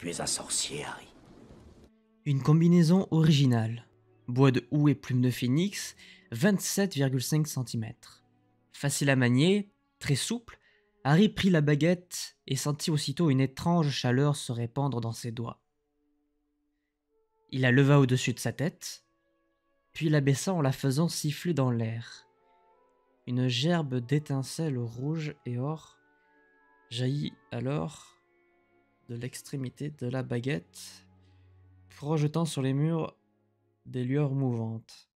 Tu es un sorcier, Harry. Une combinaison originale. Bois de houx et plumes de phénix, 27,5 cm. Facile à manier, très souple, Harry prit la baguette et sentit aussitôt une étrange chaleur se répandre dans ses doigts. Il la leva au-dessus de sa tête, puis la baissa en la faisant siffler dans l'air. Une gerbe d'étincelles rouges et or jaillit alors de l'extrémité de la baguette, projetant sur les murs des lueurs mouvantes.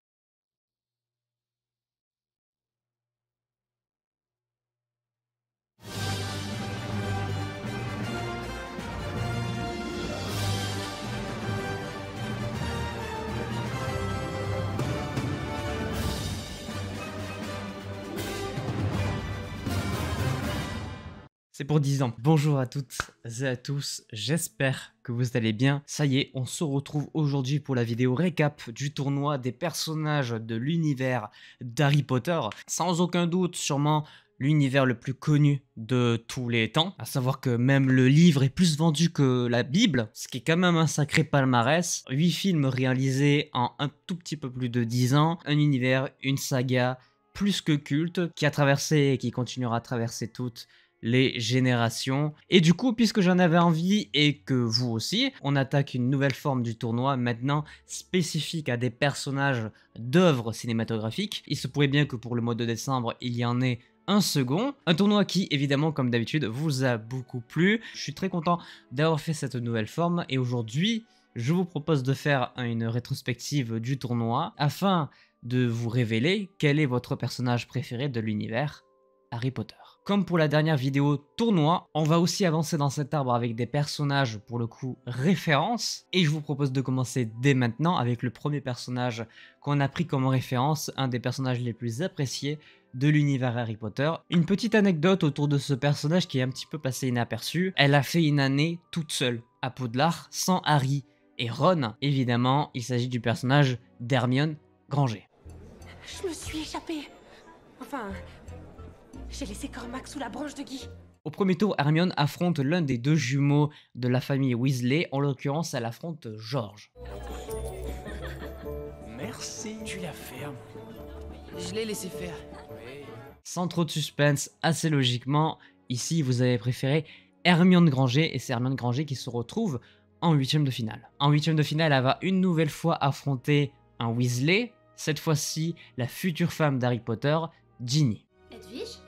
C'est pour 10 ans. Bonjour à toutes et à tous, j'espère que vous allez bien. Ça y est, on se retrouve aujourd'hui pour la vidéo récap du tournoi des personnages de l'univers d'Harry Potter. Sans aucun doute, sûrement l'univers le plus connu de tous les temps. À savoir que même le livre est plus vendu que la Bible, ce qui est quand même un sacré palmarès. 8 films réalisés en un tout petit peu plus de 10 ans. Un univers, une saga plus que culte qui a traversé et qui continuera à traverser toutes les générations. Et du coup, puisque j'en avais envie et que vous aussi, on attaque une nouvelle forme du tournoi maintenant spécifique à des personnages d'œuvres cinématographiques. Il se pourrait bien que pour le mois de décembre, il y en ait un second. Un tournoi qui, évidemment, comme d'habitude, vous a beaucoup plu. Je suis très content d'avoir fait cette nouvelle forme et aujourd'hui, je vous propose de faire une rétrospective du tournoi afin de vous révéler quel est votre personnage préféré de l'univers Harry Potter. Comme pour la dernière vidéo tournoi, on va aussi avancer dans cet arbre avec des personnages pour le coup références. Et je vous propose de commencer dès maintenant avec le premier personnage qu'on a pris comme référence, un des personnages les plus appréciés de l'univers Harry Potter. Une petite anecdote autour de ce personnage qui est un petit peu passé inaperçu. Elle a fait une année toute seule à Poudlard, sans Harry et Ron. Évidemment, il s'agit du personnage d'Hermione Granger. Je me suis échappée. Enfin, j'ai laissé Cormac sous la branche de Guy. Au premier tour, Hermione affronte l'un des deux jumeaux de la famille Weasley. En l'occurrence, elle affronte George. Merci. Tu la fermes. Je l'ai laissé faire. Sans trop de suspense, assez logiquement, ici vous avez préféré Hermione Granger et c'est Hermione Granger qui se retrouve en huitième de finale. En huitième de finale, elle va une nouvelle fois affronter un Weasley, cette fois-ci la future femme d'Harry Potter, Ginny. Edwige ?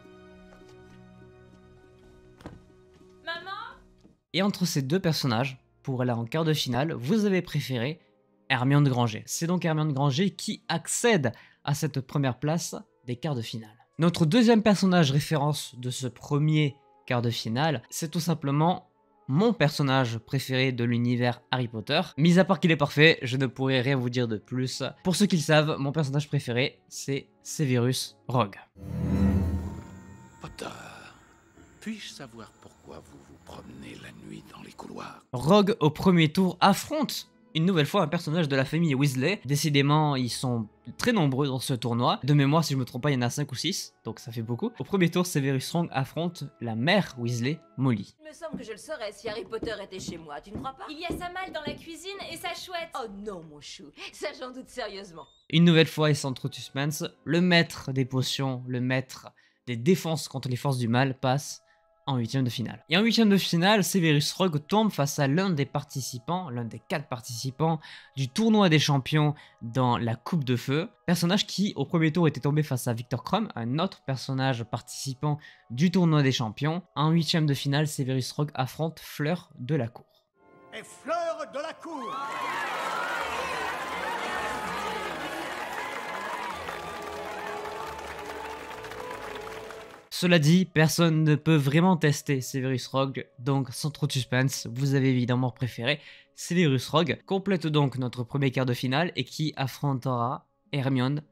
Et entre ces deux personnages, pour aller en quart de finale, vous avez préféré Hermione Granger. C'est donc Hermione Granger qui accède à cette première place des quarts de finale. Notre deuxième personnage référence de ce premier quart de finale, c'est tout simplement mon personnage préféré de l'univers Harry Potter. Mis à part qu'il est parfait, je ne pourrais rien vous dire de plus. Pour ceux qui le savent, mon personnage préféré, c'est Severus Rogue. Potter, puis-je savoir pourquoi vous vous promenez la nuit dans les couloirs? Rogue, au premier tour, affronte une nouvelle fois un personnage de la famille Weasley. Décidément, ils sont très nombreux dans ce tournoi. De mémoire, si je me trompe pas, il y en a 5 ou 6, donc ça fait beaucoup. Au premier tour, Severus Strong affronte la mère Weasley, Molly. Il me semble que je le saurais si Harry Potter était chez moi, tu ne crois pas? Il y a sa malle dans la cuisine et sa chouette. Oh non mon chou, ça j'en doute sérieusement. Une nouvelle fois et sans trop de suspense, le maître des potions, le maître des défenses contre les forces du mal passe en huitième de finale. Et en huitième de finale, Severus Rogue tombe face à l'un des participants, l'un des 4 participants du tournoi des champions dans la Coupe de Feu. Personnage qui, au premier tour, était tombé face à Victor Krum, un autre personnage participant du tournoi des champions. En huitième de finale, Severus Rogue affronte Fleur de la Cour. Et Fleur de la Cour! Cela dit, personne ne peut vraiment tester Severus Rogue, donc sans trop de suspense, vous avez évidemment préféré Severus Rogue, complète donc notre premier quart de finale et qui affrontera Hermione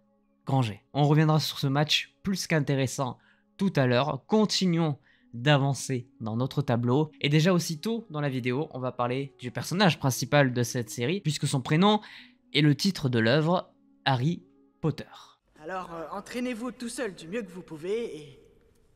Granger. On reviendra sur ce match plus qu'intéressant tout à l'heure, continuons d'avancer dans notre tableau, et déjà aussitôt dans la vidéo, on va parler du personnage principal de cette série, puisque son prénom est le titre de l'œuvre, Harry Potter. Alors, entraînez-vous tout seul du mieux que vous pouvez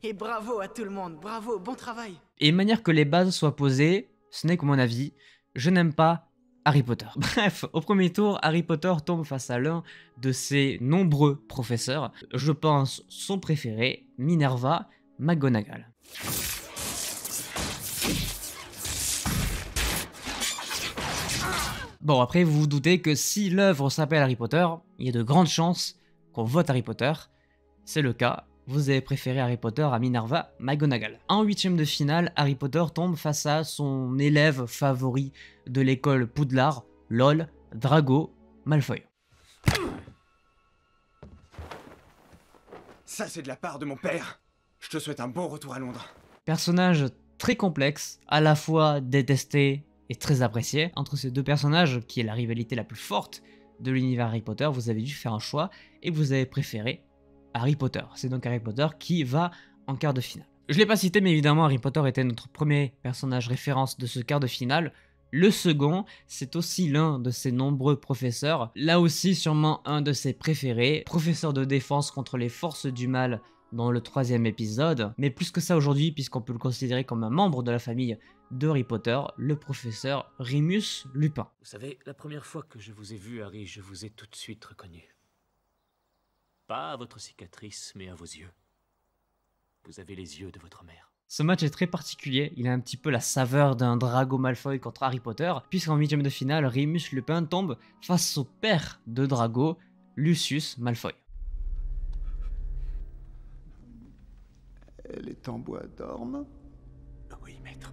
et bravo à tout le monde, bravo, bon travail. Et de manière que les bases soient posées, ce n'est que mon avis, je n'aime pas Harry Potter. Bref, au premier tour, Harry Potter tombe face à l'un de ses nombreux professeurs. Je pense son préféré, Minerva McGonagall. Bon, après, vous vous doutez que si l'œuvre s'appelle Harry Potter, il y a de grandes chances qu'on vote Harry Potter. C'est le cas. Vous avez préféré Harry Potter à Minerva McGonagall. En huitième de finale, Harry Potter tombe face à son élève favori de l'école Poudlard, LOL, Drago Malfoy. Ça, c'est de la part de mon père. Je te souhaite un bon retour à Londres. Personnage très complexe, à la fois détesté et très apprécié. Entre ces deux personnages, qui est la rivalité la plus forte de l'univers Harry Potter, vous avez dû faire un choix et vous avez préféré Harry Potter. C'est donc Harry Potter qui va en quart de finale. Je ne l'ai pas cité, mais évidemment, Harry Potter était notre premier personnage référence de ce quart de finale. Le second, c'est aussi l'un de ses nombreux professeurs. Là aussi, sûrement un de ses préférés. Professeur de défense contre les forces du mal dans le troisième épisode. Mais plus que ça aujourd'hui, puisqu'on peut le considérer comme un membre de la famille de Harry Potter, le professeur Remus Lupin. Vous savez, la première fois que je vous ai vu, Harry, je vous ai tout de suite reconnu. Pas à votre cicatrice, mais à vos yeux. Vous avez les yeux de votre mère. Ce match est très particulier, il a un petit peu la saveur d'un Drago Malfoy contre Harry Potter, puisqu'en huitième de finale, Remus Lupin tombe face au père de Drago, Lucius Malfoy. Elle est en bois d'orme. Oui, maître.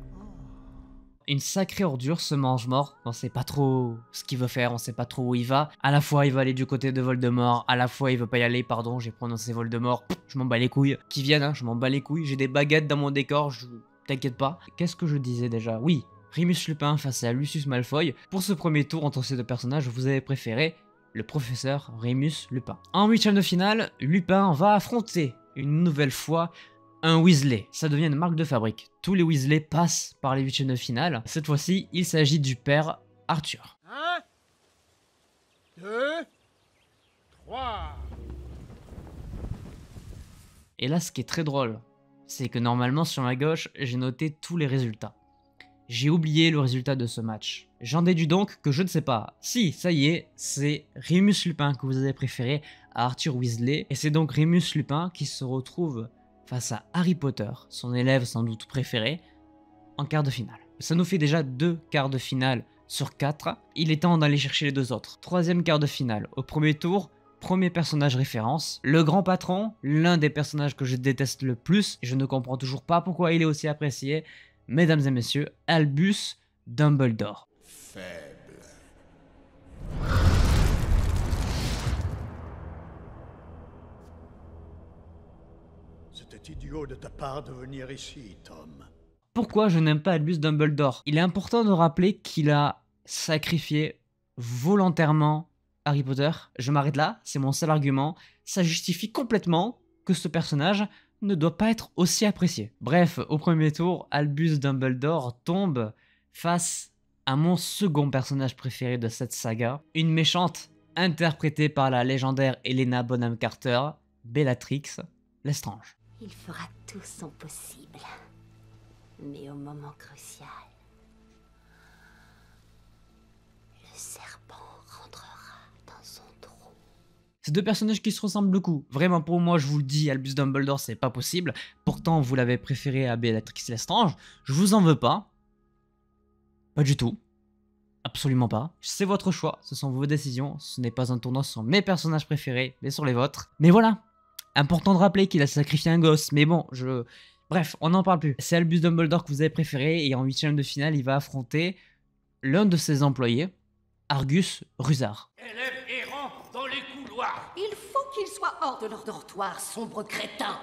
Une sacrée ordure, ce mange-mort. On sait pas trop ce qu'il veut faire, on sait pas trop où il va. À la fois il va aller du côté de Voldemort, à la fois il veut pas y aller, pardon, j'ai prononcé Voldemort. Je m'en bats les couilles. Qui viennent, hein, je m'en bats les couilles. J'ai des baguettes dans mon décor, t'inquiète pas. Qu'est-ce que je disais déjà? Oui, Remus Lupin face à Lucius Malfoy. Pour ce premier tour entre ces deux personnages, vous avez préféré le professeur Remus Lupin. En huitième de finale, Lupin va affronter une nouvelle fois un Weasley. Ça devient une marque de fabrique. Tous les Weasley passent par les huitièmes de finale. Cette fois-ci, il s'agit du père Arthur. 1, 2, 3. Et là, ce qui est très drôle, c'est que normalement sur ma gauche, j'ai noté tous les résultats. J'ai oublié le résultat de ce match. J'en déduis donc que je ne sais pas. Si, ça y est, c'est Remus Lupin que vous avez préféré à Arthur Weasley. Et c'est donc Remus Lupin qui se retrouve face à Harry Potter, son élève sans doute préféré, en quart de finale. Ça nous fait déjà 2 quarts de finale sur 4. Il est temps d'aller chercher les deux autres. Troisième quart de finale. Au premier tour, premier personnage référence, le grand patron, l'un des personnages que je déteste le plus, et je ne comprends toujours pas pourquoi il est aussi apprécié, mesdames et messieurs, Albus Dumbledore. Faible. C'était idiot de ta part de venir ici, Tom. Pourquoi je n'aime pas Albus Dumbledore? Il est important de rappeler qu'il a sacrifié volontairement Harry Potter. Je m'arrête là, c'est mon seul argument. Ça justifie complètement que ce personnage ne doit pas être aussi apprécié. Bref, au premier tour, Albus Dumbledore tombe face à mon second personnage préféré de cette saga, une méchante interprétée par la légendaire Helena Bonham Carter, Bellatrix Lestrange. Il fera tout son possible. Mais au moment crucial, le serpent rentrera dans son trou. Ces deux personnages qui se ressemblent beaucoup. Vraiment, pour moi, je vous le dis, Albus Dumbledore, c'est pas possible. Pourtant, vous l'avez préféré à Bellatrix Lestrange. Je vous en veux pas. Pas du tout. Absolument pas. C'est votre choix, ce sont vos décisions. Ce n'est pas un tournoi sur mes personnages préférés, mais sur les vôtres. Mais voilà. Important de rappeler qu'il a sacrifié un gosse, mais bon, bref, on n'en parle plus. C'est Albus Dumbledore que vous avez préféré, et en huitième de finale, il va affronter l'un de ses employés, Argus Rusard. Élève errant dans les couloirs. Il faut qu'il soit hors de leur dortoir, sombre crétin.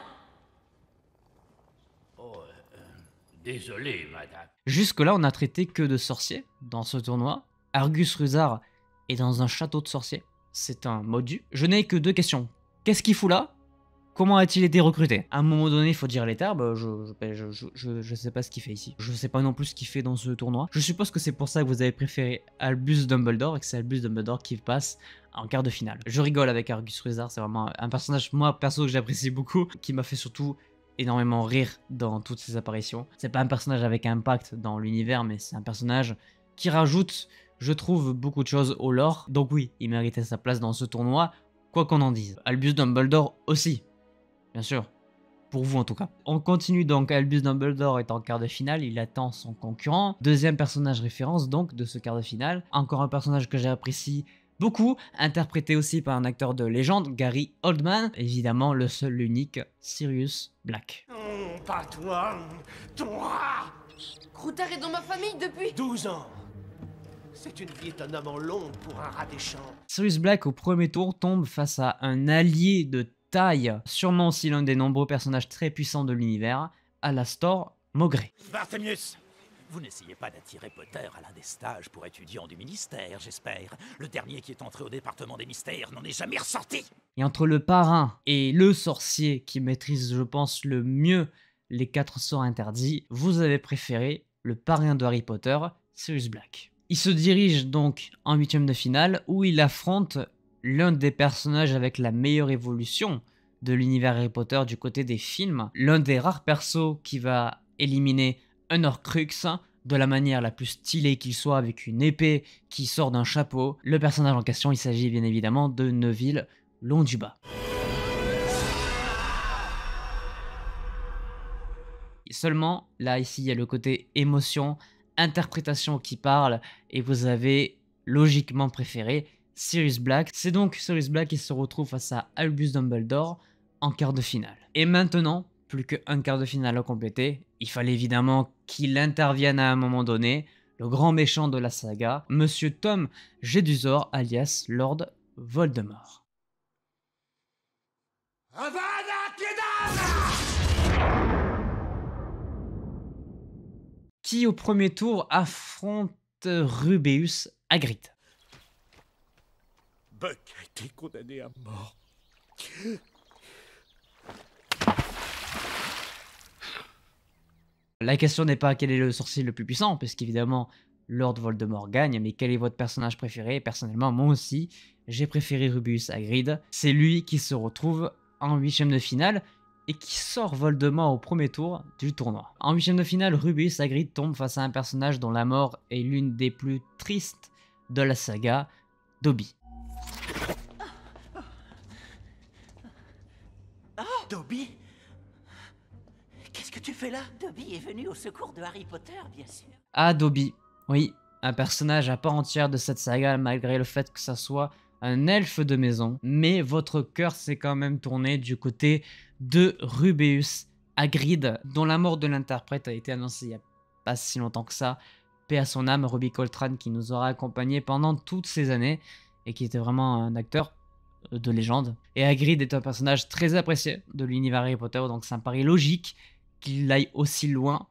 Oh, désolé, madame. Jusque-là, on n'a traité que de sorciers dans ce tournoi. Argus Rusard est dans un château de sorciers. C'est un modu. Je n'ai que 2 questions. Qu'est-ce qu'il fout là? Comment a-t-il été recruté? À un moment donné, il faut dire les termes, je sais pas ce qu'il fait ici. Je sais pas non plus ce qu'il fait dans ce tournoi. Je suppose que c'est pour ça que vous avez préféré Albus Dumbledore et que c'est Albus Dumbledore qui passe en quart de finale. Je rigole avec Argus Rusard, c'est vraiment un personnage, moi, perso, que j'apprécie beaucoup, qui m'a fait surtout énormément rire dans toutes ses apparitions. C'est pas un personnage avec impact dans l'univers, mais c'est un personnage qui rajoute, je trouve, beaucoup de choses au lore. Donc oui, il méritait sa place dans ce tournoi, quoi qu'on en dise. Albus Dumbledore aussi, bien sûr. Pour vous en tout cas. On continue donc, Albus Dumbledore est en quart de finale, il attend son concurrent. Deuxième personnage référence donc de ce quart de finale. Encore un personnage que j'apprécie beaucoup, interprété aussi par un acteur de légende, Gary Oldman. Évidemment le seul, l'unique, Sirius Black. Pas toi, ton rat. Croutard est dans ma famille depuis 12 ans. C'est une vie étonnamment longue pour un rat des champs. Sirius Black au premier tour tombe face à un allié de taille, sûrement aussi l'un des nombreux personnages très puissants de l'univers, Alastor Mowgray. Barthélemy, vous n'essayez pas d'attirer Potter à l'un des stages pour étudiants du ministère, j'espère. Le dernier qui est entré au département des mystères n'en est jamais ressorti. Et entre le parrain et le sorcier qui maîtrise, je pense, le mieux les 4 sorts interdits, vous avez préféré le parrain de Harry Potter, Sirius Black. Il se dirige donc en 8e de finale où il affronte l'un des personnages avec la meilleure évolution de l'univers Harry Potter du côté des films, l'un des rares persos qui va éliminer un Horcrux de la manière la plus stylée qu'il soit, avec une épée qui sort d'un chapeau. Le personnage en question, il s'agit bien évidemment de Neville Londubat. Seulement, là, ici, il y a le côté émotion, interprétation qui parle, et vous avez logiquement préféré Sirius Black. C'est donc Sirius Black qui se retrouve face à Albus Dumbledore en quart de finale. Et maintenant, plus qu'un quart de finale à compléter, il fallait évidemment qu'il intervienne à un moment donné, le grand méchant de la saga, Monsieur Tom Jedusor, alias Lord Voldemort. Qui au premier tour affronte Rubeus Hagrid. Buck a été condamné à mort. La question n'est pas quel est le sorcier le plus puissant, puisqu'évidemment Lord Voldemort gagne, mais quel est votre personnage préféré? Personnellement, moi aussi, j'ai préféré Rubeus Hagrid. C'est lui qui se retrouve en 8e de finale et qui sort Voldemort au premier tour du tournoi. En 8e de finale, Rubeus Hagrid tombe face à un personnage dont la mort est l'une des plus tristes de la saga, Dobby. Dobby? Qu'est-ce que tu fais là? Dobby est venu au secours de Harry Potter, bien sûr. Ah, Dobby, oui, un personnage à part entière de cette saga, malgré le fait que ça soit un elfe de maison, mais votre cœur s'est quand même tourné du côté de Rubeus Hagrid, dont la mort de l'interprète a été annoncée il n'y a pas si longtemps que ça. Paix à son âme, Robbie Coltrane, qui nous aura accompagnés pendant toutes ces années et qui était vraiment un acteur de légende. Et Hagrid est un personnage très apprécié de l'univers Harry Potter, donc ça me paraît logique qu'il aille aussi loin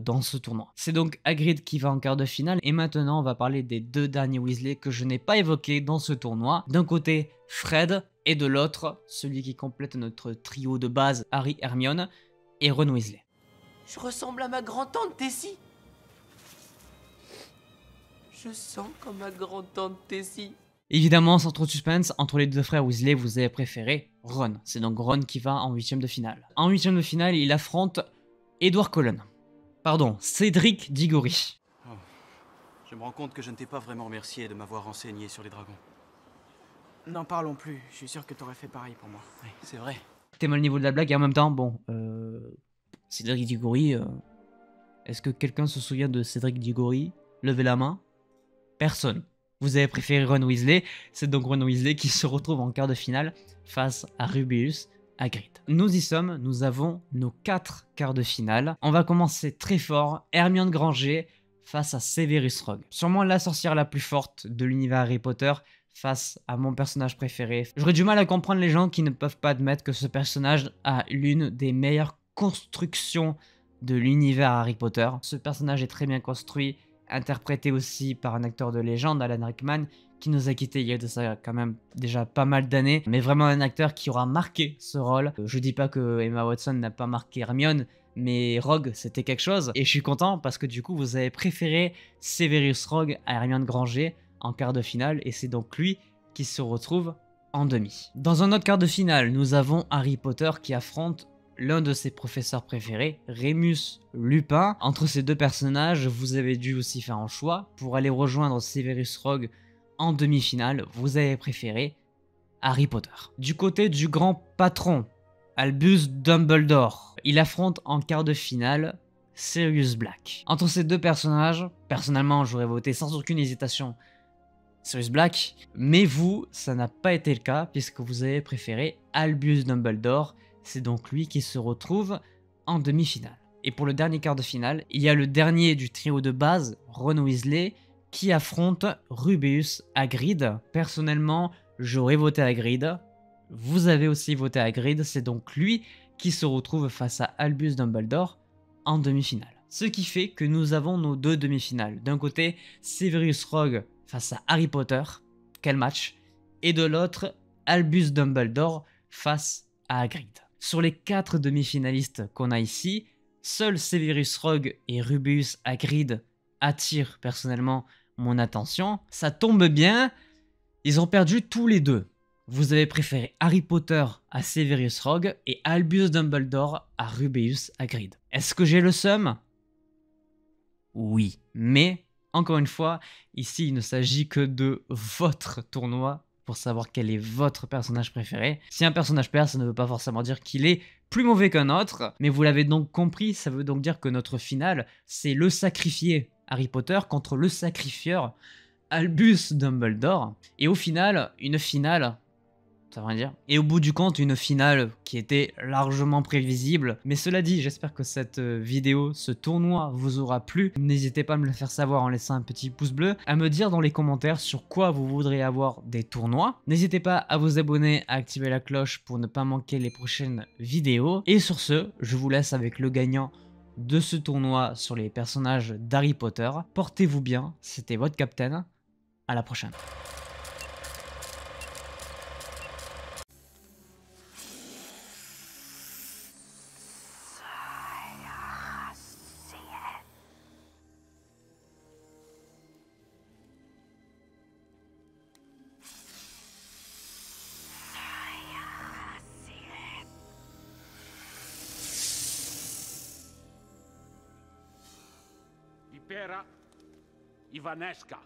dans ce tournoi. C'est donc Hagrid qui va en quart de finale, et maintenant on va parler des 2 derniers Weasley que je n'ai pas évoqués dans ce tournoi. D'un côté Fred, et de l'autre celui qui complète notre trio de base, Harry, Hermione et Ron Weasley. Je ressemble à ma grand-tante Tessie. Je sens comme ma grand-tante Tessie. Évidemment, sans trop de suspense, entre les 2 frères Weasley, vous avez préféré Ron. C'est donc Ron qui va en 8e de finale. En 8e de finale, il affronte Edward Cullen. Pardon, Cédric Diggory. Oh, je me rends compte que je ne t'ai pas vraiment remercié de m'avoir renseigné sur les dragons. N'en parlons plus, je suis sûr que t'aurais fait pareil pour moi. Oui, c'est vrai. T'es mal au niveau de la blague et en même temps, bon, Cédric Diggory, est-ce que quelqu'un se souvient de Cédric Diggory? Levez la main. Personne. Vous avez préféré Ron Weasley, c'est donc Ron Weasley qui se retrouve en quart de finale face à Rubeus Hagrid. Nous y sommes, nous avons nos 4 quarts de finale. On va commencer très fort, Hermione Granger face à Severus Rogue. Sûrement la sorcière la plus forte de l'univers Harry Potter face à mon personnage préféré. J'aurais du mal à comprendre les gens qui ne peuvent pas admettre que ce personnage a l'une des meilleures constructions de l'univers Harry Potter. Ce personnage est très bien construit, interprété aussi par un acteur de légende, Alan Rickman, qui nous a quittés il y a de ça quand même déjà pas mal d'années, mais vraiment un acteur qui aura marqué ce rôle. Je dis pas que Emma Watson n'a pas marqué Hermione, mais Rogue c'était quelque chose, et je suis content parce que du coup vous avez préféré Severus Rogue à Hermione Granger en quart de finale, et c'est donc lui qui se retrouve en demi. Dans un autre quart de finale, nous avons Harry Potter qui affronte l'un de ses professeurs préférés, Remus Lupin. Entre ces deux personnages, vous avez dû aussi faire un choix. Pour aller rejoindre Severus Rogue en demi-finale, vous avez préféré Harry Potter. Du côté du grand patron, Albus Dumbledore, il affronte en quart de finale Sirius Black. Entre ces deux personnages, personnellement j'aurais voté sans aucune hésitation Sirius Black, mais vous, ça n'a pas été le cas puisque vous avez préféré Albus Dumbledore. C'est donc lui qui se retrouve en demi-finale. Et pour le dernier quart de finale, il y a le dernier du trio de base, Ron Weasley, qui affronte Rubeus Hagrid. Personnellement, j'aurais voté Hagrid. Vous avez aussi voté Hagrid, c'est donc lui qui se retrouve face à Albus Dumbledore en demi-finale. Ce qui fait que nous avons nos deux demi-finales. D'un côté, Severus Rogue face à Harry Potter, quel match, et de l'autre, Albus Dumbledore face à Hagrid. Sur les 4 demi-finalistes qu'on a ici, seuls Severus Rogue et Rubeus Hagrid attirent personnellement mon attention. Ça tombe bien, ils ont perdu tous les deux. Vous avez préféré Harry Potter à Severus Rogue et Albus Dumbledore à Rubeus Hagrid. Est-ce que j'ai le seum? Oui, mais encore une fois, ici il ne s'agit que de votre tournoi pour savoir quel est votre personnage préféré. Si un personnage perd, ça ne veut pas forcément dire qu'il est plus mauvais qu'un autre, mais vous l'avez donc compris, ça veut donc dire que notre finale, c'est le sacrifié Harry Potter contre le sacrifieur Albus Dumbledore. Et au final, une finale, ça veut dire. Et au bout du compte, une finale qui était largement prévisible. Mais cela dit, j'espère que cette vidéo, ce tournoi vous aura plu. N'hésitez pas à me le faire savoir en laissant un petit pouce bleu, à me dire dans les commentaires sur quoi vous voudriez avoir des tournois. N'hésitez pas à vous abonner, à activer la cloche pour ne pas manquer les prochaines vidéos. Et sur ce, je vous laisse avec le gagnant de ce tournoi sur les personnages d'Harry Potter. Portez-vous bien, c'était votre capitaine. À la prochaine. Ipera Ivaneska.